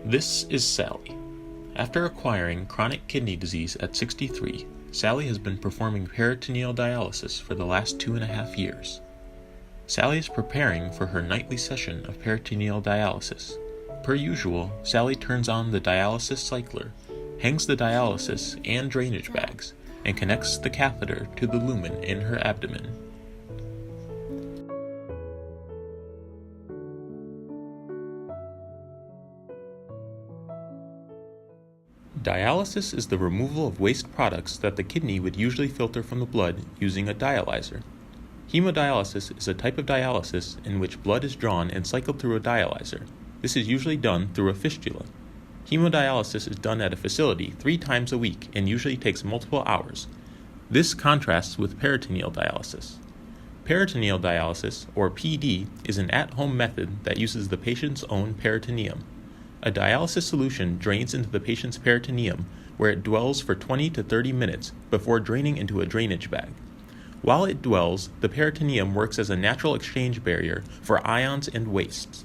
This is Sally. After acquiring chronic kidney disease at 63, Sally has been performing peritoneal dialysis for the last 2.5 years. Sally is preparing for her nightly session of peritoneal dialysis. Per usual, Sally turns on the dialysis cycler, hangs the dialysis and drainage bags, and connects the catheter to the lumen in her abdomen. Dialysis is the removal of waste products that the kidney would usually filter from the blood using a dialyzer. Hemodialysis is a type of dialysis in which blood is drawn and cycled through a dialyzer. This is usually done through a fistula. Hemodialysis is done at a facility 3 times a week and usually takes multiple hours. This contrasts with peritoneal dialysis. Peritoneal dialysis, or PD, is an at-home method that uses the patient's own peritoneum. A dialysis solution drains into the patient's peritoneum, where it dwells for 20 to 30 minutes before draining into a drainage bag. While it dwells, the peritoneum works as a natural exchange barrier for ions and wastes.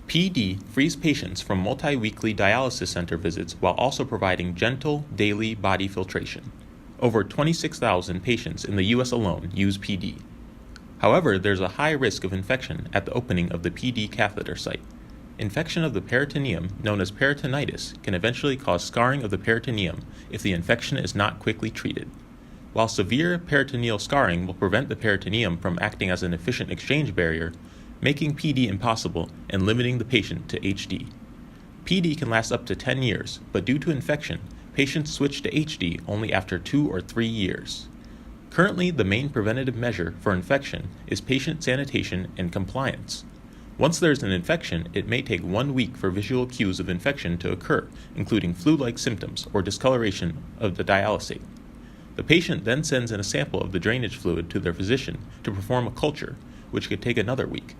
PD frees patients from multi-weekly dialysis center visits while also providing gentle, daily body filtration. Over 26,000 patients in the U.S. alone use PD. However, there's a high risk of infection at the opening of the PD catheter site. Infection of the peritoneum, known as peritonitis, can eventually cause scarring of the peritoneum if the infection is not quickly treated. While severe peritoneal scarring will prevent the peritoneum from acting as an efficient exchange barrier, making PD impossible and limiting the patient to HD. PD can last up to 10 years, but due to infection, patients switch to HD only after 2 or 3 years. Currently, the main preventative measure for infection is patient sanitation and compliance. Once there is an infection, it may take 1 week for visual cues of infection to occur, including flu-like symptoms or discoloration of the dialysate. The patient then sends in a sample of the drainage fluid to their physician to perform a culture, which could take another week.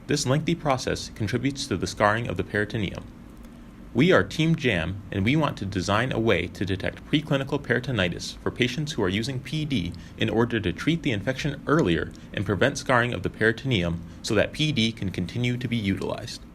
This lengthy process contributes to the scarring of the peritoneum. We are Team JAMM, and we want to design a way to detect preclinical peritonitis for patients who are using PD in order to treat the infection earlier and prevent scarring of the peritoneum so that PD can continue to be utilized.